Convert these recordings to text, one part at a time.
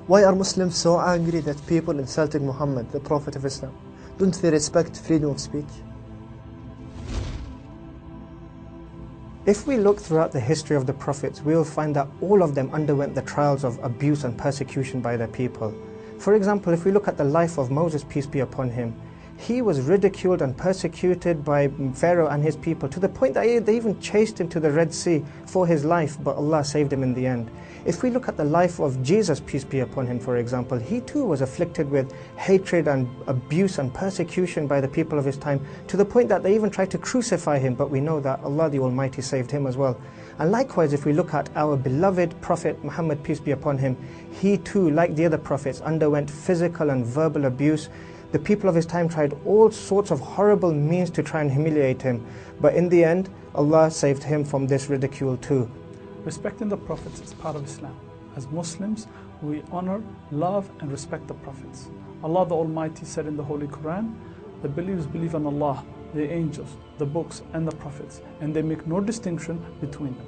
Why are Muslims so angry that people insulted Muhammad, the Prophet of Islam? Don't they respect freedom of speech? If we look throughout the history of the prophets, we will find that all of them underwent the trials of abuse and persecution by their people. For example, if we look at the life of Moses, peace be upon him, he was ridiculed and persecuted by Pharaoh and his people to the point that they even chased him to the Red Sea for his life, but Allah saved him in the end. If we look at the life of Jesus, peace be upon him, for example, he too was afflicted with hatred and abuse and persecution by the people of his time to the point that they even tried to crucify him, but we know that Allah the Almighty saved him as well. And likewise, if we look at our beloved Prophet Muhammad, peace be upon him, he too, like the other prophets, underwent physical and verbal abuse. The people of his time tried all sorts of horrible means to try and humiliate him, but in the end, Allah saved him from this ridicule too. Respecting the prophets is part of Islam. As Muslims, we honor, love and respect the prophets. Allah the Almighty said in the Holy Quran, the believers believe in Allah, the angels, the books and the prophets, and they make no distinction between them.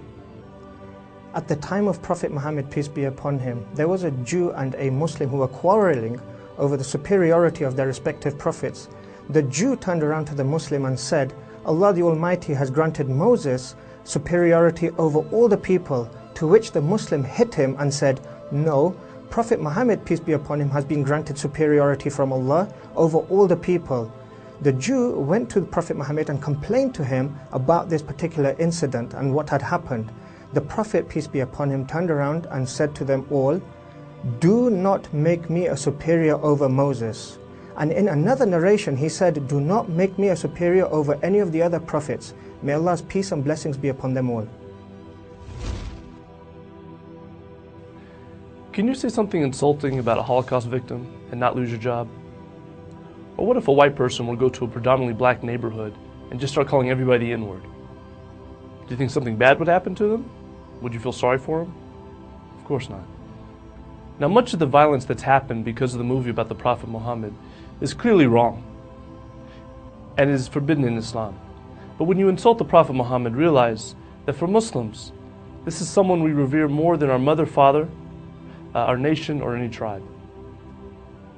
At the time of Prophet Muhammad, peace be upon him, there was a Jew and a Muslim who were quarreling over the superiority of their respective prophets. The Jew turned around to the Muslim and said, Allah the Almighty has granted Moses superiority over all the people, to which the Muslim hit him and said, no, Prophet Muhammad, peace be upon him, has been granted superiority from Allah over all the people. The Jew went to Prophet Muhammad and complained to him about this particular incident and what had happened. The Prophet, peace be upon him, turned around and said to them all, do not make me a superior over Moses. And in another narration he said, do not make me a superior over any of the other prophets. May Allah's peace and blessings be upon them all. Can you say something insulting about a Holocaust victim and not lose your job? Or what if a white person were to go to a predominantly black neighborhood and just start calling everybody the N-word? Do you think something bad would happen to them? Would you feel sorry for them? Of course not. Now, much of the violence that's happened because of the movie about the Prophet Muhammad is clearly wrong and is forbidden in Islam. But when you insult the Prophet Muhammad, realize that for Muslims, this is someone we revere more than our mother, father, our nation, or any tribe.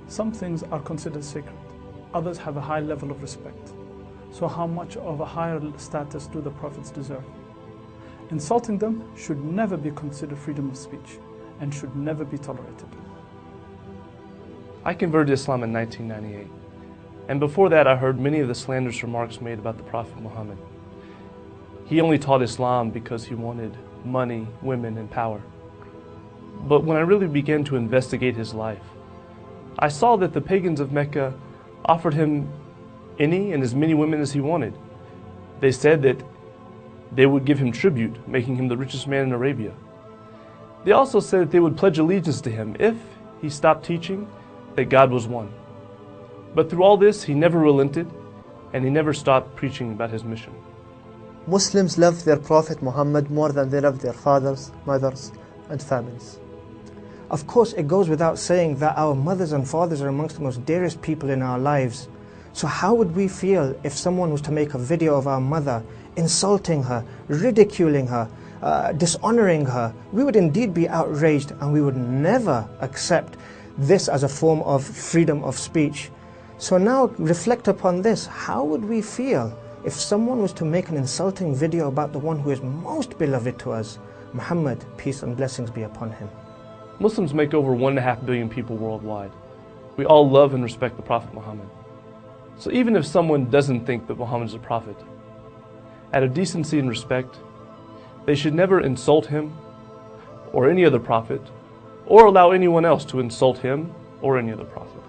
Some things are considered sacred. Others have a high level of respect. So how much of a higher status do the prophets deserve? Insulting them should never be considered freedom of speech and should never be tolerated. I converted to Islam in 1998, and before that I heard many of the slanderous remarks made about the Prophet Muhammad. He only taught Islam because he wanted money, women, and power. But when I really began to investigate his life, I saw that the pagans of Mecca offered him any and as many women as he wanted. They said that they would give him tribute, making him the richest man in Arabia. They also said that they would pledge allegiance to him if he stopped teaching that God was one. But through all this, he never relented, and he never stopped preaching about his mission. Muslims love their Prophet Muhammad more than they love their fathers, mothers, and families. Of course, it goes without saying that our mothers and fathers are amongst the most dearest people in our lives. So how would we feel if someone was to make a video of our mother, insulting her, ridiculing her, dishonoring her? We would indeed be outraged, and we would never accept this as a form of freedom of speech. So now reflect upon this. How would we feel if someone was to make an insulting video about the one who is most beloved to us, Muhammad, peace and blessings be upon him? Muslims make over 1.5 billion people worldwide. We all love and respect the Prophet Muhammad. So even if someone doesn't think that Muhammad is a prophet, out of decency and respect, they should never insult him or any other prophet, or allow anyone else to insult him or any other prophet.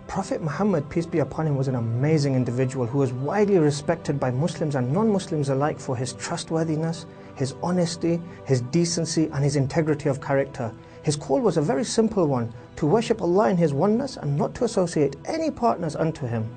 Prophet Muhammad, peace be upon him, was an amazing individual who was widely respected by Muslims and non-Muslims alike for his trustworthiness, his honesty, his decency, and his integrity of character. His call was a very simple one: to worship Allah in His oneness and not to associate any partners unto Him.